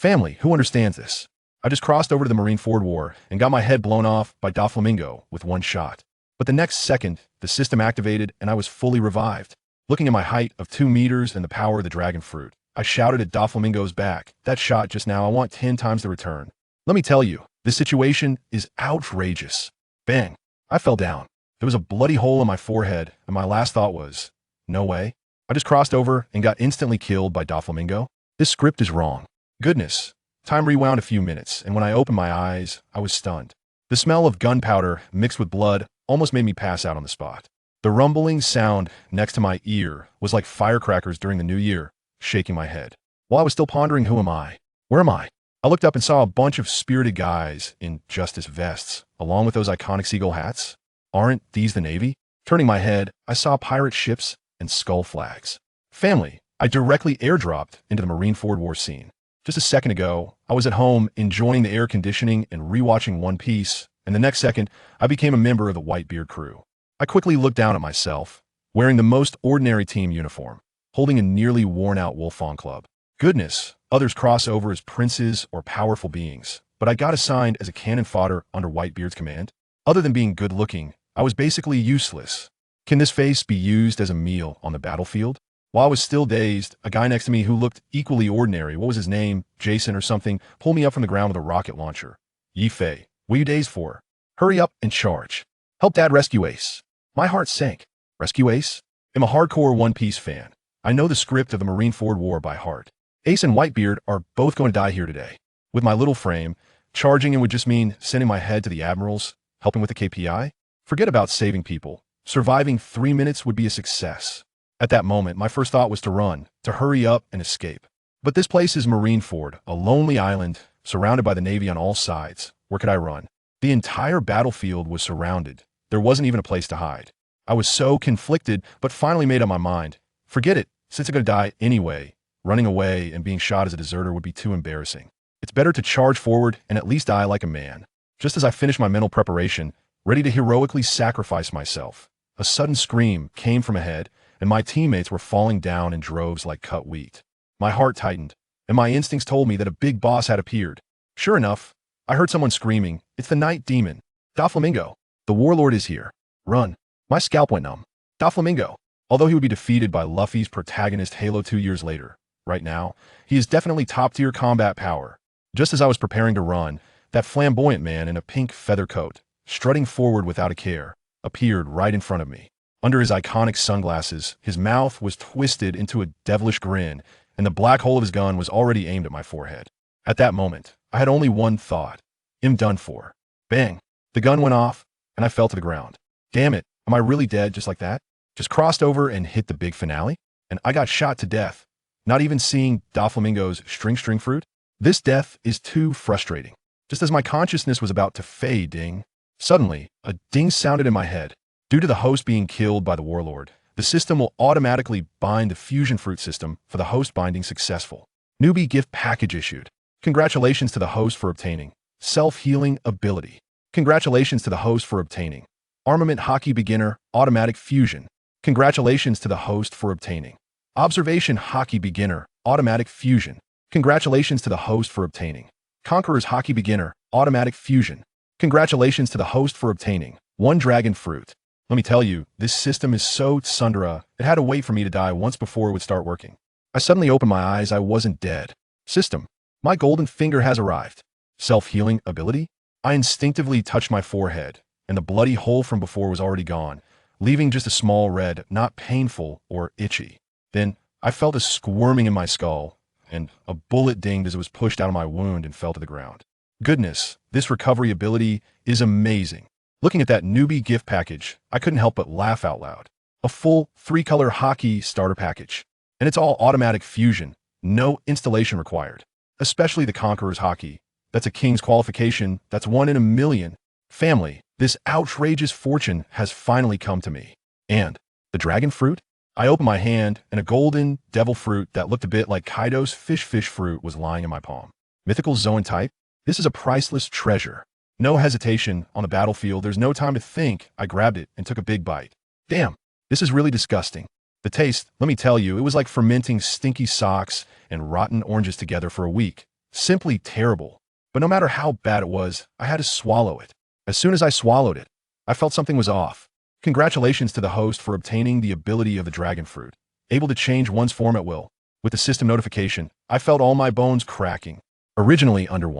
Family, who understands this? I just crossed over to the Marineford War and got my head blown off by Doflamingo with one shot. But the next second, the system activated and I was fully revived. Looking at my height of 2 meters and the power of the dragon fruit, I shouted at Doflamingo's back, "That shot just now, I want 10 times the return." Let me tell you, this situation is outrageous. Bang! I fell down. There was a bloody hole in my forehead, and my last thought was, no way. I just crossed over and got instantly killed by Doflamingo. This script is wrong. Goodness. Time rewound a few minutes, and when I opened my eyes, I was stunned. The smell of gunpowder mixed with blood almost made me pass out on the spot. The rumbling sound next to my ear was like firecrackers during the new year, shaking my head. While I was still pondering, who am I? Where am I? I looked up and saw a bunch of spirited guys in justice vests, along with those iconic seagull hats. Aren't these the Navy? Turning my head, I saw pirate ships and skull flags. Family, I directly airdropped into the Marineford War scene. Just a second ago, I was at home enjoying the air conditioning and rewatching One Piece, and the next second, I became a member of the Whitebeard crew. I quickly looked down at myself, wearing the most ordinary team uniform, holding a nearly worn-out Wolfong club. Goodness, others cross over as princes or powerful beings, but I got assigned as a cannon fodder under Whitebeard's command. Other than being good-looking, I was basically useless. Can this face be used as a meal on the battlefield? While I was still dazed, a guy next to me who looked equally ordinary, what was his name, Jason or something, pulled me up from the ground with a rocket launcher. "Yi Fei, what are you dazed for? Hurry up and charge. Help Dad rescue Ace." My heart sank. Rescue Ace? I'm a hardcore One Piece fan. I know the script of the Marineford War by heart. Ace and Whitebeard are both going to die here today. With my little frame, charging in would just mean sending my head to the admirals, helping with the KPI. Forget about saving people. Surviving 3 minutes would be a success. At that moment, my first thought was to run, to hurry up and escape. But this place is Marineford, a lonely island, surrounded by the Navy on all sides. Where could I run? The entire battlefield was surrounded. There wasn't even a place to hide. I was so conflicted, but finally made up my mind. Forget it. Since I'm going to die anyway, running away and being shot as a deserter would be too embarrassing. It's better to charge forward and at least die like a man. Just as I finished my mental preparation, ready to heroically sacrifice myself, a sudden scream came from ahead, and my teammates were falling down in droves like cut wheat. My heart tightened, and my instincts told me that a big boss had appeared. Sure enough, I heard someone screaming, "It's the Night Demon! Doflamingo! The Warlord is here! Run!" My scalp went numb. Doflamingo, although he would be defeated by Luffy's protagonist Halo 2 years later, right now, he is definitely top-tier combat power. Just as I was preparing to run, that flamboyant man in a pink feather coat, strutting forward without a care, appeared right in front of me. Under his iconic sunglasses, his mouth was twisted into a devilish grin, and the black hole of his gun was already aimed at my forehead. At that moment, I had only one thought. I'm done for. Bang! The gun went off, and I fell to the ground. Damn it, am I really dead just like that? Just crossed over and hit the big finale? And I got shot to death, not even seeing Doflamingo's string fruit? This death is too frustrating. Just as my consciousness was about to fade, ding. Suddenly, a ding sounded in my head. Due to the host being killed by the Warlord, the system will automatically bind the fusion fruit system for the host binding successful. Newbie gift package issued. Congratulations to the host for obtaining self-healing ability. Congratulations to the host for obtaining armament Haki beginner automatic fusion. Congratulations to the host for obtaining observation Haki beginner automatic fusion. Congratulations to the host for obtaining Conqueror's Haki beginner automatic fusion. Congratulations to the host for obtaining one dragon fruit. Let me tell you, this system is so tsundere, it had to wait for me to die once before it would start working. I suddenly opened my eyes. I wasn't dead. System, my golden finger has arrived. Self-healing ability? I instinctively touched my forehead, and the bloody hole from before was already gone, leaving just a small red, not painful or itchy. Then I felt a squirming in my skull, and a bullet dinged as it was pushed out of my wound and fell to the ground. Goodness, this recovery ability is amazing. Looking at that newbie gift package, I couldn't help but laugh out loud. A full 3-color Haki starter package. And it's all automatic fusion, no installation required. Especially the Conqueror's Haki. That's a king's qualification, that's 1 in a million. Family, this outrageous fortune has finally come to me. And the dragon fruit? I opened my hand, and a golden devil fruit that looked a bit like Kaido's fish fruit was lying in my palm. Mythical Zoan type? This is a priceless treasure. No hesitation on the battlefield. There's no time to think. I grabbed it and took a big bite. Damn, this is really disgusting. The taste, let me tell you, it was like fermenting stinky socks and rotten oranges together for a week. Simply terrible. But no matter how bad it was, I had to swallow it. As soon as I swallowed it, I felt something was off. Congratulations to the host for obtaining the ability of the dragon fruit, able to change one's form at will. With the system notification, I felt all my bones cracking. Originally under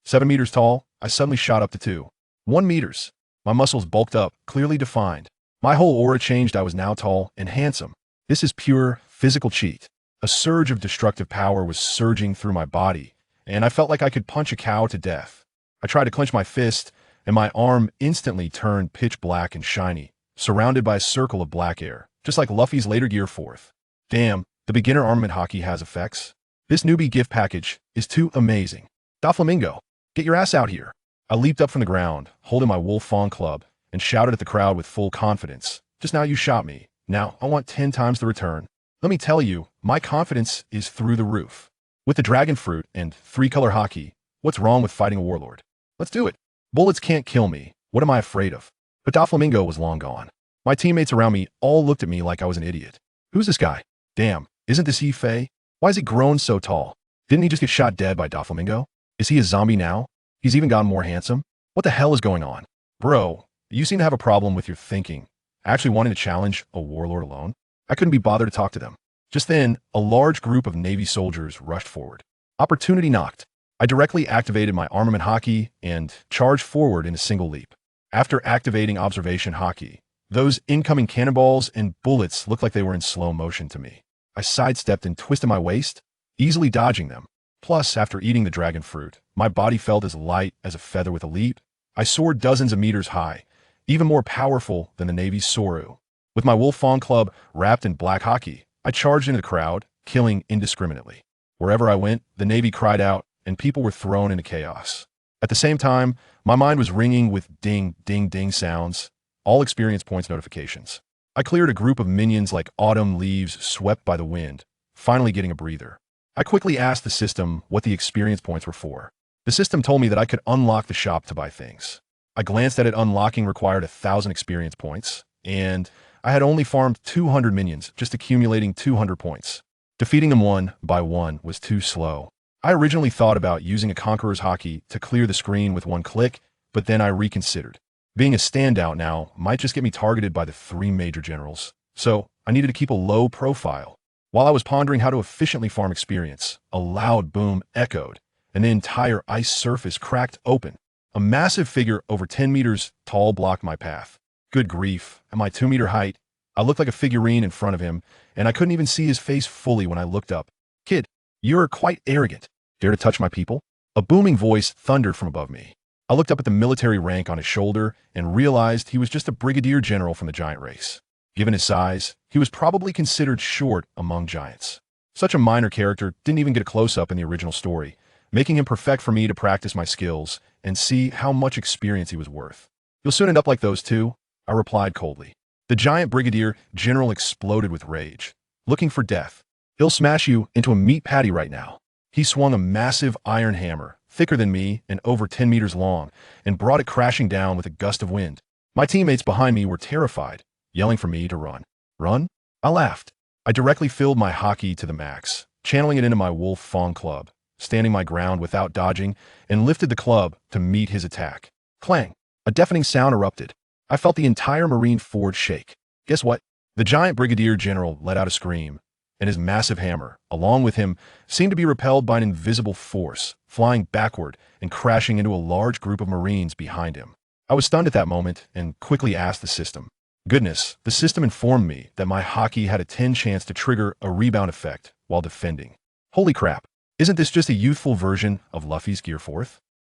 7 meters tall, I suddenly shot up to 1 meters. My muscles bulked up, clearly defined. My whole aura changed. I was now tall and handsome. This is pure physical cheat. A surge of destructive power was surging through my body, and I felt like I could punch a cow to death. I tried to clench my fist, and my arm instantly turned pitch black and shiny, surrounded by a circle of black air, just like Luffy's later gear fourth. Damn, the beginner armament Haki has effects. This newbie gift package is too amazing. Doflamingo, get your ass out here. I leaped up from the ground, holding my wolf fawn club, and shouted at the crowd with full confidence. Just now you shot me. Now I want 10 times the return. Let me tell you, my confidence is through the roof. With the dragon fruit and 3-color Haki, what's wrong with fighting a warlord? Let's do it. Bullets can't kill me. What am I afraid of? But Doflamingo was long gone. My teammates around me all looked at me like I was an idiot. Who's this guy? Damn, isn't this Fei? Why has he grown so tall? Didn't he just get shot dead by Doflamingo? Is he a zombie now? He's even gotten more handsome? What the hell is going on? Bro, you seem to have a problem with your thinking. Actually wanting to challenge a warlord alone? I couldn't be bothered to talk to them. Just then, a large group of Navy soldiers rushed forward. Opportunity knocked. I directly activated my armament Haki and charged forward in a single leap. After activating observation Haki, those incoming cannonballs and bullets looked like they were in slow motion to me. I sidestepped and twisted my waist, easily dodging them. Plus, after eating the dragon fruit, my body felt as light as a feather with a leap. I soared dozens of meters high, even more powerful than the Navy's Soru. With my wolf fawn club wrapped in black Haki, I charged into the crowd, killing indiscriminately. Wherever I went, the Navy cried out, and people were thrown into chaos. At the same time, my mind was ringing with ding, ding, ding sounds, all experience points notifications. I cleared a group of minions like autumn leaves swept by the wind, finally getting a breather. I quickly asked the system what the experience points were for. The system told me that I could unlock the shop to buy things. I glanced at it. Unlocking required 1,000 experience points, and I had only farmed 200 minions, just accumulating 200 points. Defeating them one by one was too slow. I originally thought about using a Conqueror's Haki to clear the screen with one click, but then I reconsidered. Being a standout now might just get me targeted by the 3 major generals, so I needed to keep a low profile. While I was pondering how to efficiently farm experience, a loud boom echoed, and the entire ice surface cracked open. A massive figure over 10 meters tall blocked my path. Good grief, at my 2-meter height, I looked like a figurine in front of him, and I couldn't even see his face fully when I looked up. Kid, you're quite arrogant. Dare to touch my people? A booming voice thundered from above me. I looked up at the military rank on his shoulder and realized he was just a brigadier general from the giant race. Given his size, he was probably considered short among giants. Such a minor character didn't even get a close-up in the original story, making him perfect for me to practice my skills and see how much experience he was worth. You'll soon end up like those two, I replied coldly. The giant brigadier general exploded with rage, looking for death. He'll smash you into a meat patty right now. He swung a massive iron hammer, thicker than me and over 10 meters long, and brought it crashing down with a gust of wind. My teammates behind me were terrified, yelling for me to run. Run? I laughed. I directly filled my Haki to the max, channeling it into my wolf fawn club, standing my ground without dodging, and lifted the club to meet his attack. Clang! A deafening sound erupted. I felt the entire marine fort shake. Guess what? The giant brigadier general let out a scream, and his massive hammer, along with him, seemed to be repelled by an invisible force, flying backward and crashing into a large group of marines behind him. I was stunned at that moment and quickly asked the system. Goodness, the system informed me that my Haki had a 10 chance to trigger a rebound effect while defending. Holy crap, isn't this just a youthful version of Luffy's Gear 4th?